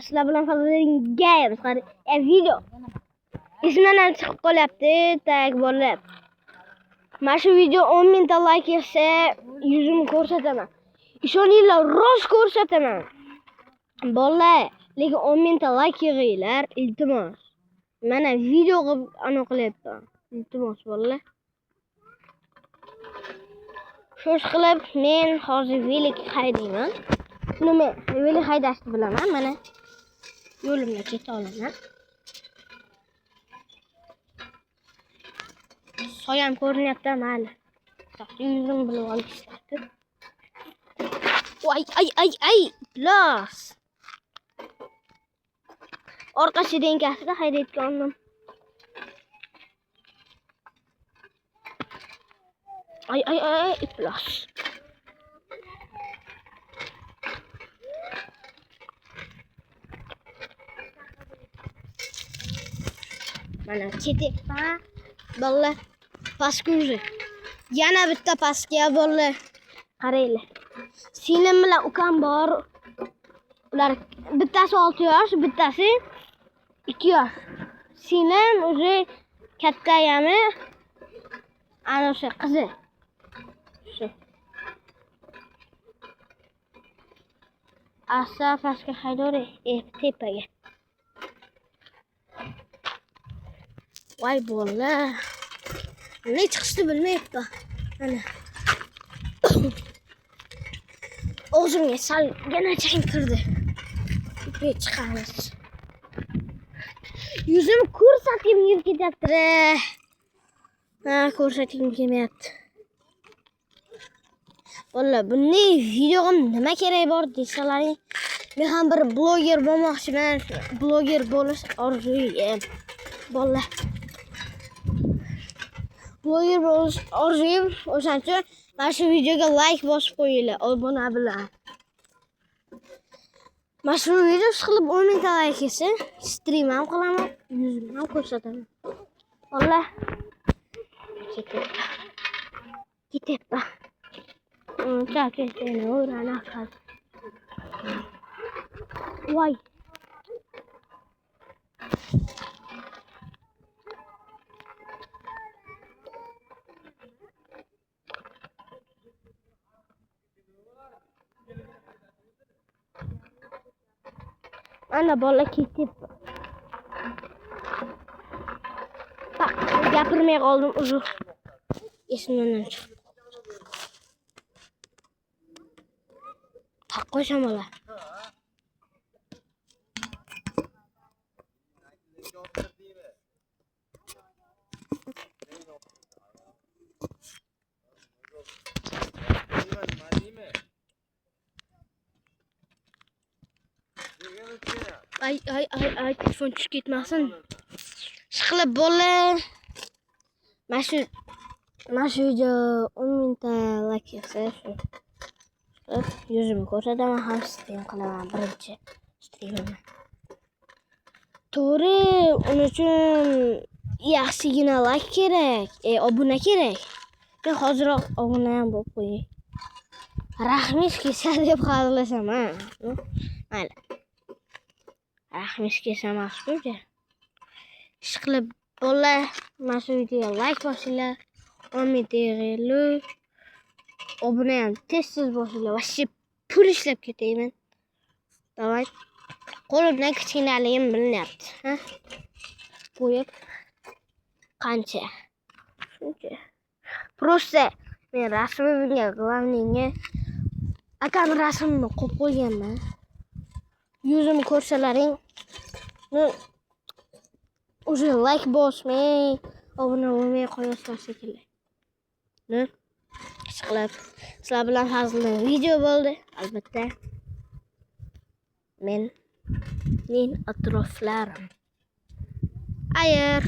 sizlar bilan fazladan qari video esimdan ham chiqib qolyapti. Tak bolalar. Mana shu video 10 mingta like kelsa, yuzimni ko'rsataman. Ishoninglar, rost ko'rsataman. Bolalar, lekin 10 mingta like yig'inglar, iltimos. Mana video qilib aniqlayapman. Iltimos bolalar. Shosh qilib men hozir velik haydayman. Nima, velik haydashni bilaman. Mana yo'limga keta olaman. Soyam ko'rinyapti mayli. Soxta yuzim bilib olishdi. Ay, los. Orqa shidenkasida haydayotgandim. Ay, iflos. Mana ketyapman. Bolalar, pastga o'zi. Yana bitta pastga bolalar. Qaranglar. Singlim bilan ukam bor. Ular bittasi 6 yosh, bittasi 2 yosh. Singlim o'zi kattayami ana o'sha qizi. Shu. Asa pastga haydore, tepaga. Voy bolalar. Ne chiqishni bilmayapti. Mana. O'zimga salgina chang kirdi. Bir chiqamiz. Yuzim ko'rsatib yurib ketyapti. Ha, ko'rsating kelmayapti. Bolalar, bunday videoga nima kerak bor desalaring, men ham bir bloger bo'lmoqchiman. Bloger bo'lish orzuyim. Bolalar. Bloger bo'lish orzuyim. O'shancha mana shu videoga like bosib qo'yinglar, obuna bilan. Mana shu video qilib 10 mingta like kelsa, stream ham qilaman, yuzimni ham ko'rsataman. Bolalar. Ketyapman. Chaketini o'rana qal. Voy. Ana bola ketib. Bak, gapirmay qoldim uzr. Esimdan chiqdi. Qo'sham ola. Ay, telefon tushib ketmasin. Shiqilib bola. Mana shu video 10 mingta like kelsa shu. Yuzimni ko'rsataman, ham stream qilaman birinchi streamimni. To'g'ri, uning uchun yaxshigina like kerak, obuna kerak. Men hozirroq obuna ham bo'lib qo'yay. Rahmish kelsa deb hazillasam, ha. Mayli. Rahmish kelsa emas-ku. Ishqilib bolalar, mana shu videoga like bosinglar, 10 mingta yig'inglar. Obuna ham tez bosinglar. Vashib pul ishlab ketayman. Davay. Qo'limdan kichkinaligim bilinyapti, ha? Qo'yib qancha? Shuncha. Просто men rasmimga, glavningga akam rasmimni qo'yib qo'yganman. Yuzimni ko'rsalaring, o'zi like bosmay, obuna bo'lmay qo'yasizlar shekilli. Ne? Ishqilib, sizlar bilan hazilli video bo'ldi, albatta. Mening atroflarim. Ayer.